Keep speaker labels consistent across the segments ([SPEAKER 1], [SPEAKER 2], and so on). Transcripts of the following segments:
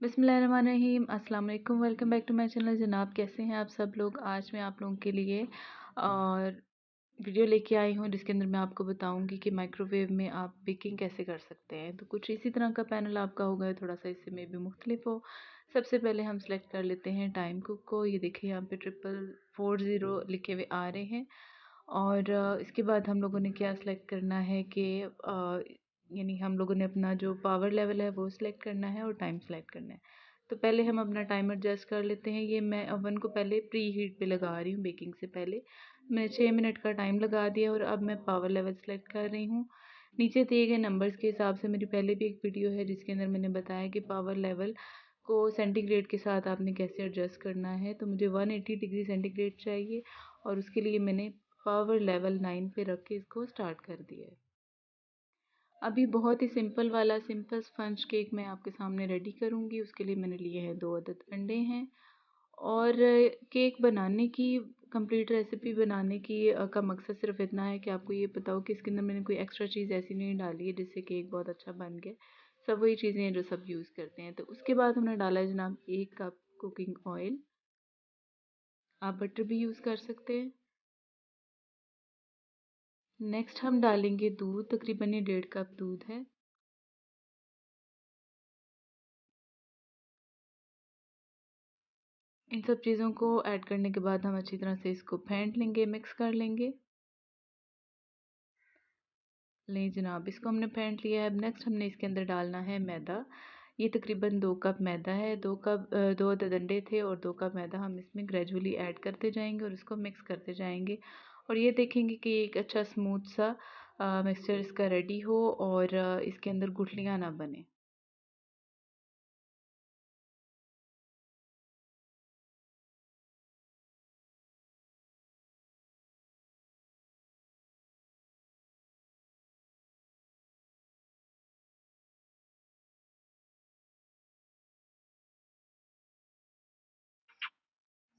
[SPEAKER 1] बिस्मिल्लाहिर्रहमानिर्रहीम। अस्सलाम वालेकुम। Welcome back to my channel. जनाब, कैसे हैं आप सब लोग। आज मैं आप लोगों के लिए और वीडियो लेके आई हूँ जिसके अंदर मैं आपको बताऊंगी कि माइक्रोवेव में आप बेकिंग कैसे कर सकते हैं। तो कुछ इसी तरह का पैनल आपका होगा, थोड़ा सा इससे में भी मुख्तलिफ हो। सबसे पहले हम सेलेक्ट कर लेते हैं टाइम कुक को। ये देखिए यहाँ पे 4440 लिखे हुए आ रहे हैं। और इसके बाद हम लोगों ने क्या सिलेक्ट करना है कि यानी हम लोगों ने अपना जो पावर लेवल है वो सिलेक्ट करना है और टाइम सेलेक्ट करना है। तो पहले हम अपना टाइमर एडजस्ट कर लेते हैं। ये मैं ओवन को पहले प्री हीट पे लगा रही हूँ। बेकिंग से पहले मैंने 6 मिनट का टाइम लगा दिया और अब मैं पावर लेवल सेलेक्ट कर रही हूँ। नीचे दिए गए नंबर्स के हिसाब से मेरी पहले भी एक वीडियो है जिसके अंदर मैंने बताया कि पावर लेवल को सेंटीग्रेड के साथ आपने कैसे एडजस्ट करना है। तो मुझे 180 डिग्री सेंटीग्रेड चाहिए और उसके लिए मैंने पावर लेवल 9 पे रख के इसको स्टार्ट कर दिया है। अभी बहुत ही सिंपल वाला सिंपल स्पंज केक मैं आपके सामने रेडी करूँगी। उसके लिए मैंने लिए हैं 2 अदद अंडे हैं। और केक बनाने की कंप्लीट रेसिपी बनाने की का मकसद सिर्फ इतना है कि आपको ये पता हो कि इसके अंदर मैंने कोई एक्स्ट्रा चीज़ ऐसी नहीं डाली है जिससे केक बहुत अच्छा बन गया। सब वही चीज़ें हैं जो सब यूज़ करते हैं। तो उसके बाद हमने डाला है जनाब 1 कप कुकिंग ऑयल। आप बटर भी यूज़ कर सकते हैं। नेक्स्ट हम डालेंगे दूध, तकरीबन ये 1.5 कप दूध है। इन सब चीज़ों को ऐड करने के बाद हम अच्छी तरह से इसको फेंट लेंगे, मिक्स कर लेंगे। लें जनाब, इसको हमने फेंट लिया है। अब नेक्स्ट हमने इसके अंदर डालना है मैदा। ये तकरीबन 2 कप मैदा है। 2 अदद अंडे थे और 2 कप मैदा हम इसमें ग्रेजुअली ऐड करते जाएंगे और इसको मिक्स करते जाएंगे। और ये देखेंगे कि एक अच्छा स्मूथ सा मिक्सचर इसका रेडी हो और इसके अंदर गुठलियाँ ना बने।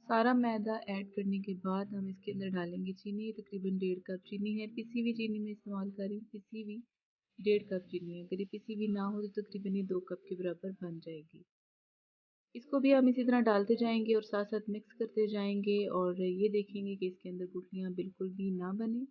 [SPEAKER 1] सारा मैदा ऐड करने के बाद हम इसके अंदर डालेंगे चीनी। तकरीबन 1.5 कप चीनी है। पिसी हुई चीनी में इस्तेमाल करें। पिसी हुई 1.5 कप चीनी है। अगर ये पिसी हुई ना हो तो तकरीबन ये 2 कप के बराबर बन जाएगी। इसको भी हम इसी तरह डालते जाएंगे और साथ साथ मिक्स करते जाएंगे और ये देखेंगे कि इसके अंदर गुठलियाँ बिल्कुल भी ना बने।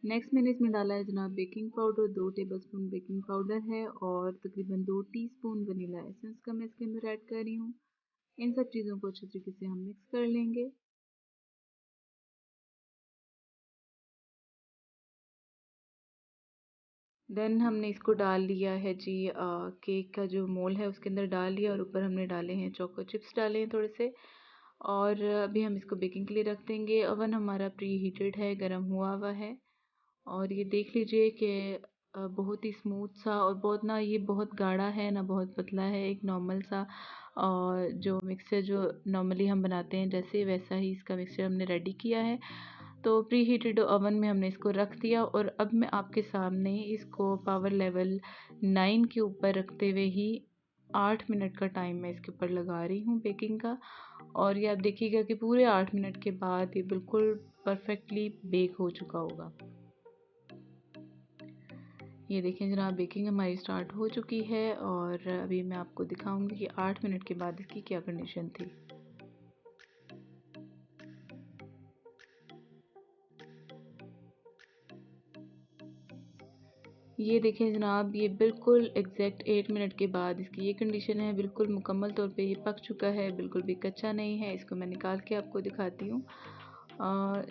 [SPEAKER 1] नेक्स्ट मैंने इसमें डाला है जनाब baking powder. 2 tablespoon baking powder है और तकरीबन 2 टीस्पून वनीला एसेंस का मैं इसके अंदर ऐड कर रही हूँ। इन सब चीज़ों को अच्छे तरीके से हम मिक्स कर लेंगे। देन हमने इसको डाल लिया है जी केक का जो मोल है उसके अंदर डाल लिया और ऊपर हमने डाले हैं चोको चिप्स डाले हैं थोड़े से। और अभी हम इसको बेकिंग के लिए रख देंगे। ओवन हमारा प्री हीटेड है, गर्म हुआ हुआ है। और ये देख लीजिए कि बहुत ही स्मूथ सा और बहुत ना ये बहुत गाढ़ा है ना बहुत पतला है। एक नॉर्मल सा और जो मिक्सचर जो नॉर्मली हम बनाते हैं जैसे वैसा ही इसका मिक्सचर हमने रेडी किया है। तो प्री हीटेड ओवन में हमने इसको रख दिया और अब मैं आपके सामने इसको पावर लेवल 9 के ऊपर रखते हुए ही 8 मिनट का टाइम मैं इसके ऊपर लगा रही हूँ बेकिंग का। और ये आप देखिएगा कि पूरे 8 मिनट के बाद ये बिल्कुल परफेक्टली बेक हो चुका होगा। ये देखें जनाब, बेकिंग हमारी स्टार्ट हो चुकी है और अभी मैं आपको दिखाऊंगी कि 8 मिनट के बाद इसकी क्या कंडीशन थी। ये देखें जनाब, ये बिल्कुल एग्जैक्ट 8 मिनट के बाद इसकी ये कंडीशन है। बिल्कुल मुकम्मल तौर पे ये पक चुका है, बिल्कुल भी कच्चा नहीं है। इसको मैं निकाल के आपको दिखाती हूँ।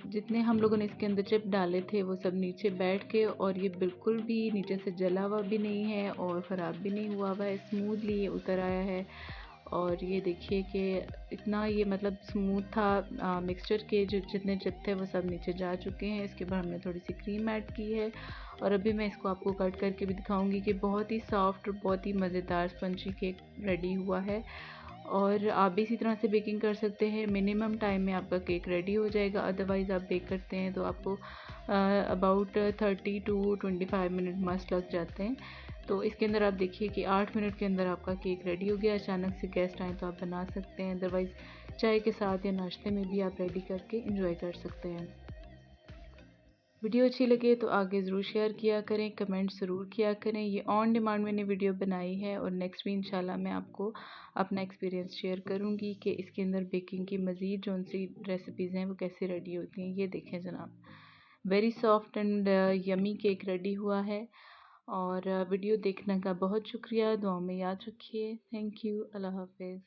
[SPEAKER 1] जितने हम लोगों ने इसके अंदर चिप डाले थे वो सब नीचे बैठ के और ये बिल्कुल भी नीचे से जला हुआ भी नहीं है और ख़राब भी नहीं हुआ हुआ है। स्मूथली ये उतर आया है। और ये देखिए कि इतना ये मतलब स्मूथ था। मिक्सचर के जो जितने चिप थे वो सब नीचे जा चुके हैं। इसके बाद हमने थोड़ी सी क्रीम ऐड की है और अभी मैं इसको आपको कट करके भी दिखाऊंगी कि बहुत ही सॉफ्ट और बहुत ही मज़ेदार स्पंजी केक रेडी हुआ है। और आप भी इसी तरह से बेकिंग कर सकते हैं। मिनिमम टाइम में आपका केक रेडी हो जाएगा। अदरवाइज़ आप बेक करते हैं तो आपको अबाउट 30 टू 25 मिनट मस्ट लग जाते हैं। तो इसके अंदर आप देखिए कि 8 मिनट के अंदर आपका केक रेडी हो गया। अचानक से गेस्ट आए तो आप बना सकते हैं, अदरवाइज़ चाय के साथ या नाश्ते में भी आप रेडी करके इंजॉय कर सकते हैं। वीडियो अच्छी लगे तो आगे ज़रूर शेयर किया करें, कमेंट ज़रूर किया करें। ये ऑन डिमांड मैंने वीडियो बनाई है और नेक्स्ट भी इंशाल्लाह मैं आपको अपना एक्सपीरियंस शेयर करूँगी कि इसके अंदर बेकिंग की मज़ीद जौन सी रेसिपीज़ हैं वो कैसे रेडी होती हैं। ये देखें जनाब, very soft and yummy cake ready हुआ है। और वीडियो देखने का बहुत शुक्रिया। दुआ में याद रखिए। Thank you. अल्लाह हाफ़िज़।